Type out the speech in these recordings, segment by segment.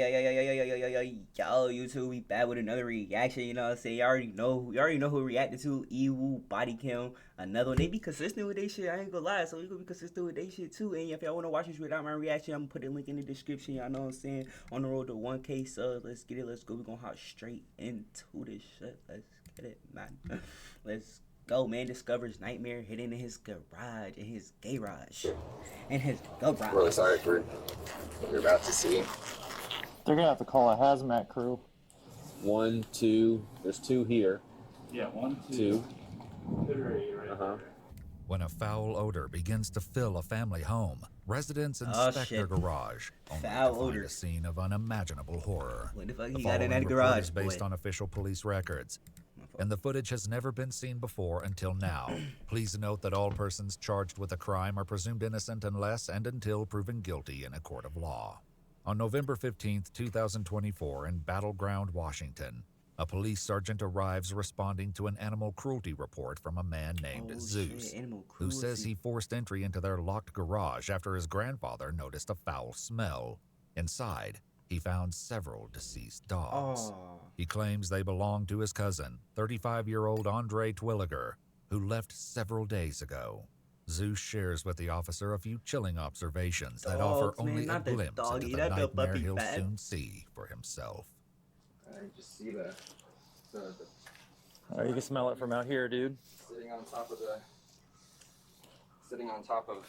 Yo, YouTube, we back with another reaction. You know what I'm saying? You already know who reacted to Evil Body Cam. Another one. They be consistent with their shit. I ain't gonna lie, so we gonna be consistent with their shit too. And if y'all wanna watch this without my reaction, I'm gonna put a link in the description. Y'all know what I'm saying? On the road to 1K subs. Let's get it. Let's go. We gonna hop straight into this shit. Let's get it, man. Let's go. Man discovers nightmare hidden in his garage. In his garage. I'm really sorry for what you're about to see. They're gonna have to call a hazmat crew. 1, 2. There's 2 here. Yeah, 1, 2. 3 right there. When a foul odor begins to fill a family home, residents inspect their garage, only to find a scene of unimaginable horror. What the fuck The he got in that following garage, report is based on official police records, and the footage has never been seen before until now. Please note that all persons charged with a crime are presumed innocent unless and until proven guilty in a court of law. On November 15, 2024, in Battleground, Washington, a police sergeant arrives responding to an animal cruelty report from a man named Zeus, who says he forced entry into their locked garage after his grandfather noticed a foul smell. Inside, he found several deceased dogs. He claims they belong to his cousin, 35-year-old Andre Twilliger, who left several days ago. Zeus shares with the officer a few chilling observations that offer only a glimpse into the nightmare he'll soon see for himself. I just see the Oh, you can smell it from out here, dude. sitting on top of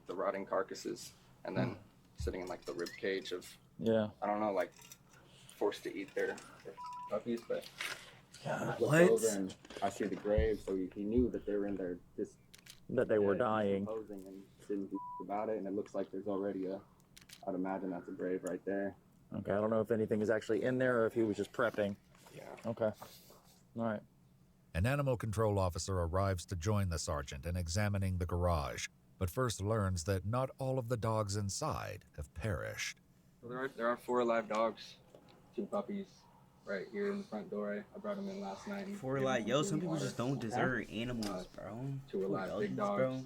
the rotting carcasses, and then sitting in like the rib cage of, Yeah. I don't know, like forced to eat their puppies. But I looked What? over and I see the grave, so he knew that they were in there, just That they were dying. decomposing, and didn't do about it. And it looks like there's already I'd imagine that's a grave right there. Okay, I don't know if anything is actually in there or if he was just prepping. Yeah. Okay. All right. An animal control officer arrives to join the sergeant in examining the garage, but first learns that not all of the dogs inside have perished. Well, there are 4 alive dogs, 2 puppies right here in the front door. I brought them in last night. For like, yo, some people just don't deserve animals, bro. 2 alive big dogs.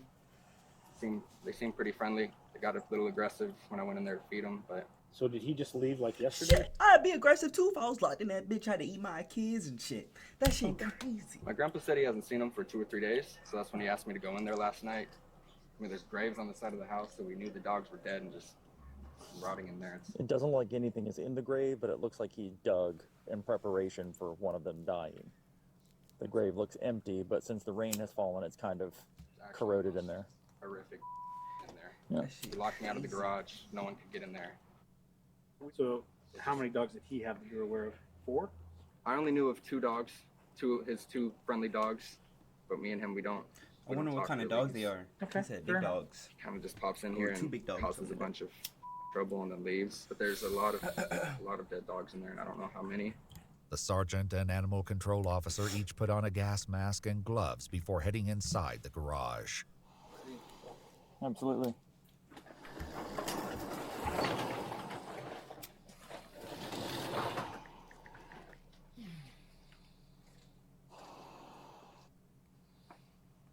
They seem pretty friendly. They got a little aggressive when I went in there to feed them, but. So did he just leave like yesterday? Shit, I'd be aggressive too if I was locked in that bitch trying to eat my kids and shit. That shit crazy. My grandpa said he hasn't seen them for 2 or 3 days, so that's when he asked me to go in there last night. I mean, there's graves on the side of the house, so we knew the dogs were dead and just rotting in there. It doesn't look like anything is in the grave, but it looks like he dug in preparation for one of them dying. The grave looks empty, but since the rain has fallen, it's kind of corroded in there. Horrific in there. Yeah. He locked me out of the garage. No one could get in there. So how many dogs did he have that you're aware of? 4? I only knew of 2 dogs, his 2 friendly dogs, but me and him, we don't. I wonder what kind of dogs they are. Okay, He said fair big enough. dogs. He kind of just pops in here 2 and big dogs causes over a there. bunch of trouble and then leaves. But there's a lot of dead dogs in there, and I don't know how many. The sergeant and animal control officer each put on a gas mask and gloves before heading inside the garage. Absolutely.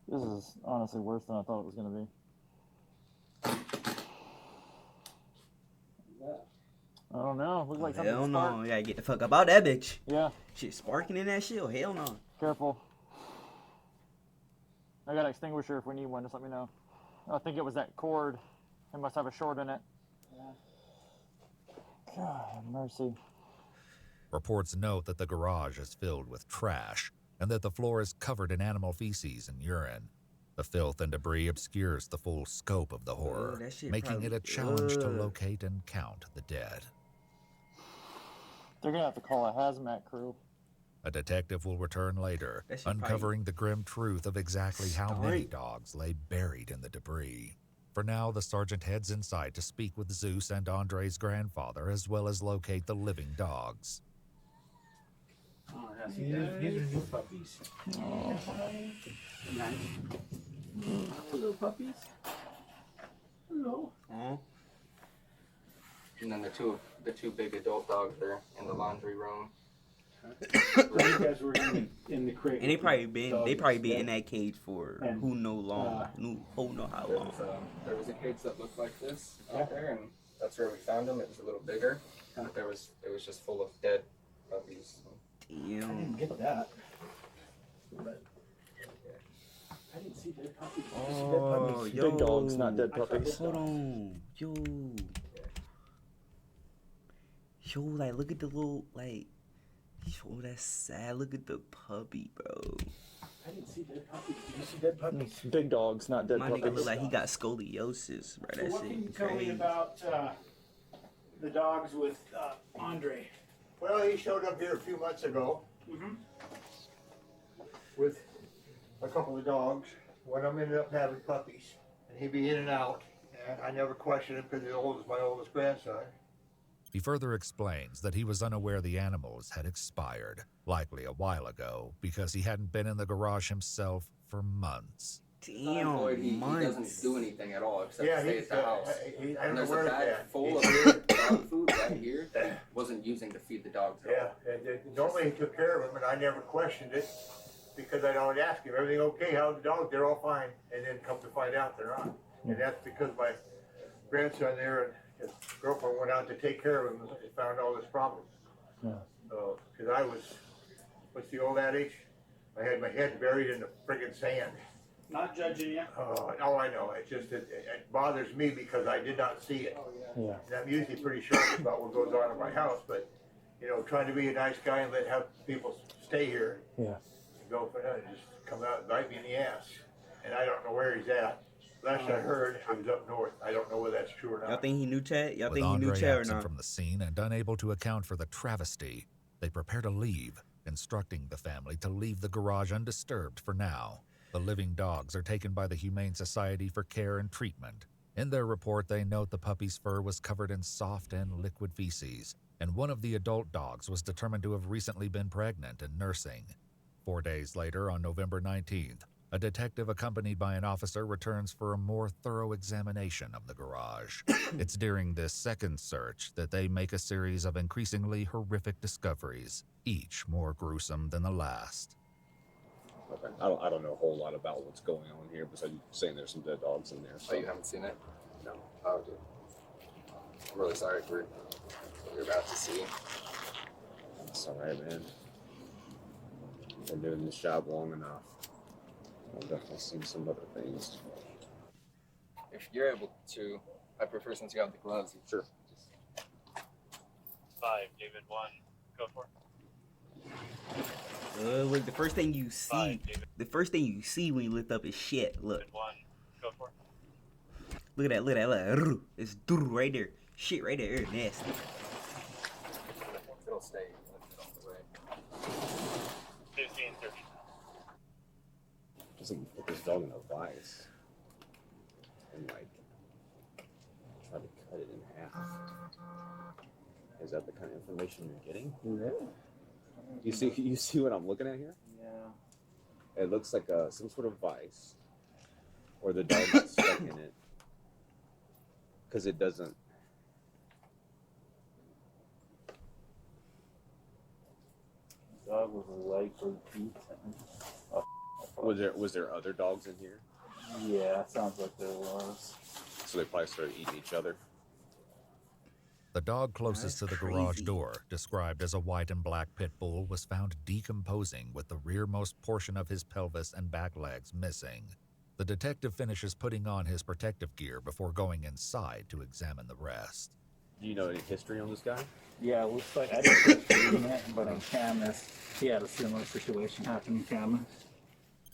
This is honestly worse than I thought it was going to be. I don't know. Looks like something Hell no. sparked. You gotta get the fuck up out that bitch. Yeah, Shit sparking in that shit. Hell no. careful. I got an extinguisher if we need one. Just let me know. I think it was that cord. It must have a short in it. God have mercy. Reports note that the garage is filled with trash and that the floor is covered in animal feces and urine. The filth and debris obscures the full scope of the horror, that shit making it a probably- challenge to locate and count the dead. They're gonna have to call a hazmat crew. A detective will return later, That shit uncovering the grim truth of exactly how many dogs lay buried in the debris. For now, the sergeant heads inside to speak with Zeus and Andre's grandfather, as well as locate the living dogs. Oh, yeah. See, these are new puppies. Nice. Hello, puppies. Hello. And then the two big adult dogs there in the laundry room. Well, you guys were in the crate. And they probably been yeah. in that cage for And, who know how long. There was a cage that looked like this out there, and That's where we found him. It was a little bigger. But it was just full of dead puppies. I Damn. didn't get that. But I didn't see dead puppies. I just see dead Oh, puppies. yo. Big dogs, not dead I thought puppies. Hold on. Yo. Yo, like, look at the little, like, yo, that's sad. Look at the puppy, bro. I didn't see dead puppies. Did you see dead puppies? Big dogs, not dead My nigga puppies. look like he got scoliosis, bro. So That what can you shit tell me crazy. about the dogs with Andre? Well, he showed up here a few months ago Mm-hmm. with a couple of dogs. One of them ended up having puppies, and he'd be in and out. And I never questioned him because he's old as my oldest grandson. He further explains that he was unaware the animals had expired, likely a while ago, because he hadn't been in the garage himself for months. Unemployed, Damn, he months. doesn't do anything at all except Yeah, stay he's. at the house. I And don't know there's where a it's bag at. full of He's- dog food right here that he wasn't using to feed the dogs at Yeah, all. and normally he took care of them, and I never questioned it because I'd always ask him, "Everything okay? How's the dogs?" They're all fine, and then come to find out they're not. And that's because my grandson there and his girlfriend went out to take care of him and found all this problem. Yeah. So, because I was, what's the old adage? I had my head buried in the friggin' sand. Not judging you. Oh, I know. It's just it bothers me because I did not see it. Yeah. And I'm usually pretty sharp about what goes on in my house, but trying to be a nice guy and have people stay here, Yeah. go for that, just come out and bite me in the ass. And I don't know where he's at. Last I heard, he was up north. I don't know whether that's true or Y'all not. think he knew Chad? Y'all With think he knew Andre Chad or absent not? from the scene and unable to account for the travesty, they prepare to leave, instructing the family to leave the garage undisturbed for now. The living dogs are taken by the Humane Society for care and treatment. In their report, they note the puppy's fur was covered in soft and liquid feces, and one of the adult dogs was determined to have recently been pregnant and nursing. 4 days later, on November 19th, a detective accompanied by an officer returns for a more thorough examination of the garage. It's during this second search that they make a series of increasingly horrific discoveries, each more gruesome than the last. Okay. I don't know a whole lot about what's going on here, besides you saying there's some dead dogs in there. Oh, So you haven't seen it? no. Oh, dude. I'm really sorry for what you're about to see. It's all right, man. Been doing this job long enough. I've definitely seen some other things. If you're able to, I prefer since you have the gloves. You Sure. just 5, David 1, go for it. Look, the first thing you see, 5, David when you lift up is shit. Look, 1, go for it. look at that, look. It's right there. Shit right there, nasty. it'll stay lifted off the way. 15, 30. Doesn't put this dog in a vice and like try to cut it in half. Is that the kind of information you're getting? Yeah. You see what I'm looking at here? Yeah. It looks like some sort of vice, or the dog gets stuck in it, because it doesn't. Dog was likely eaten. Was there other dogs in here? Yeah, sounds like there was. So they probably started eating each other. The dog closest to That's the garage crazy. door, described as a white and black pit bull, was found decomposing with the rearmost portion of his pelvis and back legs missing. The detective finishes putting on his protective gear before going inside to examine the rest. Do you know any history on this guy? Yeah, it looks like I didn't reading it, but in Camas, he had a similar situation happen in Camas.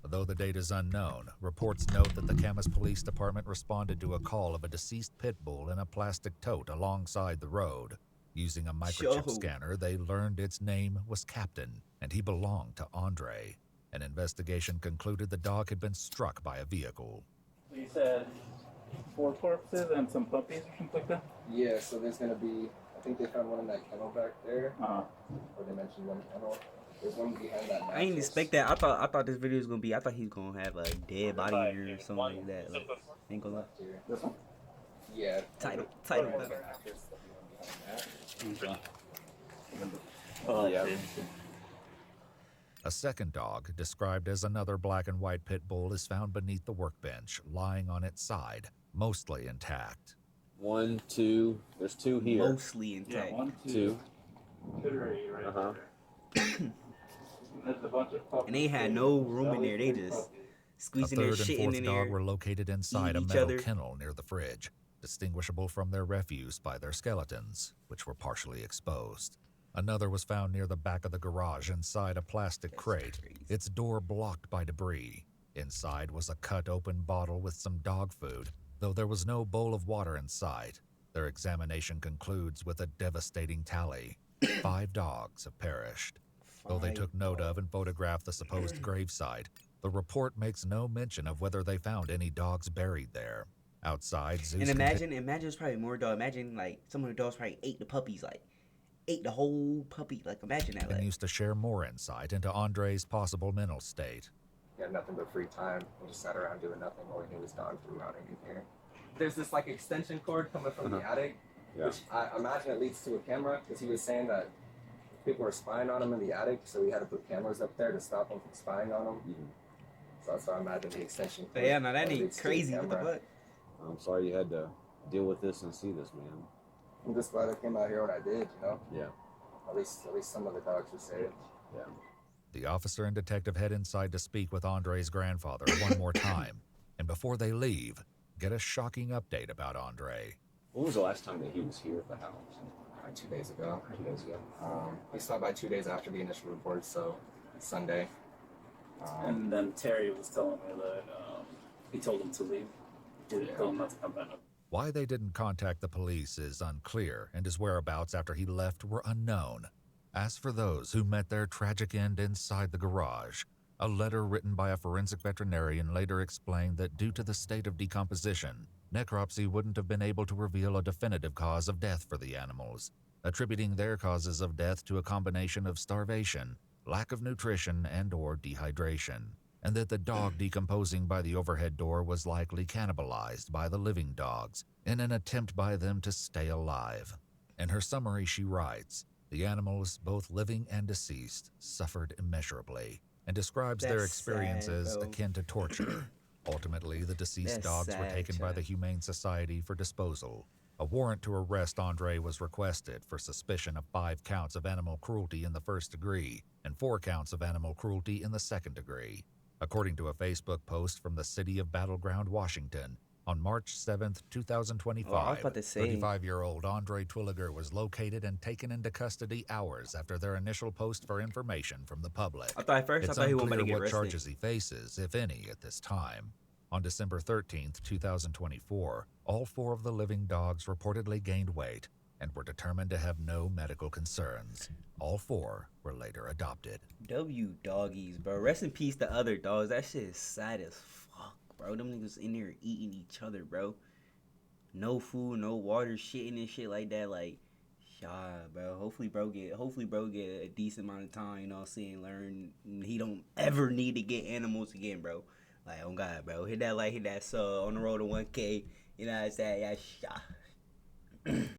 Though the date is unknown, reports note that the Camas Police Department responded to a call of a deceased pit bull in a plastic tote alongside the road. Using a microchip Yo. scanner, they learned its name was Captain, and he belonged to Andre. An investigation concluded the dog had been struck by a vehicle. You said 4 corpses and some puppies or something like that? Yeah, so there's gonna be. I think they found one in that kennel back there, Uh-huh. or they mentioned one kennel. There's one behind that. I didn't mattress. expect that. I thought this video was gonna be. I thought he was gonna have a dead body 5, in here or David something 1, like that. Like, go for it. ain't gonna lie. Here. This one? Yeah. Title. There's a mattress, the one behind that. Oh, Yeah. A second dog, described as another black and white pit bull, is found beneath the workbench, lying on its side, mostly intact. 1, 2. There's 2 here. Mostly intact. Yeah, 1, 2. 2. Three right Uh-huh. there. There's a bunch of puppies. And they had no room in there. They just A squeezing their third and shit fourth in dog there. were located inside a each metal other. kennel near the fridge, distinguishable from their refuse by their skeletons, which were partially exposed. Another was found near the back of the garage inside a plastic That's crate, crazy. its door blocked by debris. Inside was a cut open bottle with some dog food, though there was no bowl of water in sight. Their examination concludes with a devastating tally. 5 dogs have perished. Though they took note of and photographed the supposed gravesite, the report makes no mention of whether they found any dogs buried there. Outside, Zeus And imagine it's probably more dog. Imagine like some of the dogs probably ate the puppies, like ate the whole puppy. Like imagine that. Like, continues to share more insight into Andre's possible mental state. We had nothing but free time. We just sat around doing nothing while we knew his dogs were running in here. There's this like extension cord coming from the attic, Yeah. which I imagine it leads to a camera because he was saying that people were spying on him in the attic, so we had to put cameras up there to stop them from spying on him. Mhm. So that's why I imagine the extension cord. but yeah, now that ain't leads to a crazy. What the camera. fuck? I'm sorry you had to deal with this and see this, man. I'm just glad I came out here when I did. You know, Yeah. at least some of the dogs were saved. Yeah. The officer and detective head inside to speak with Andre's grandfather one more time, and before they leave, get a shocking update about Andre. When was the last time that he was here at the house? Like 2 days ago. 2 days ago. He stopped by 2 days after the initial report, so Sunday. And then Terry was telling me that he told him to leave. He told him not to come back. Why they didn't contact the police is unclear, and his whereabouts after he left were unknown. As for those who met their tragic end inside the garage, a letter written by a forensic veterinarian later explained that due to the state of decomposition, necropsy wouldn't have been able to reveal a definitive cause of death for the animals, attributing their causes of death to a combination of starvation, lack of nutrition, and/or dehydration, and that the dog decomposing by the overhead door was likely cannibalized by the living dogs in an attempt by them to stay alive. In her summary, she writes, "The animals, both living and deceased, suffered immeasurably," and describes their That's experience sad, as bro. akin to torture. Ultimately, the deceased That's dogs were sad, taken by Chad. the Humane Society for disposal. A warrant to arrest Andre was requested for suspicion of 5 counts of animal cruelty in the first degree and 4 counts of animal cruelty in the second degree. According to a Facebook post from the city of Battleground, Washington, on March 7th, 2025, Oh, I was about to say. 35-year-old Andre Twilliger was located and taken into custody hours after their initial post for information from the public. I thought at first It's I thought he wasn't about to unclear get what arrested. charges he faces, if any, at this time. On December 13th, 2024, all 4 of the living dogs reportedly gained weight and were determined to have no medical concerns. All 4 were later adopted. W doggies, bro. Rest in peace to other dogs. That shit is sad as fuck, bro. Them niggas in there eating each other, bro. No food, no water, shitting and shit like that. Like, bro. Hopefully, bro get a decent amount of time. You know what I'm saying? Learn he don't ever need to get animals again, bro. Like, oh God, bro. Hit that sub on the road to 1K. You know what I'm saying? Yeah,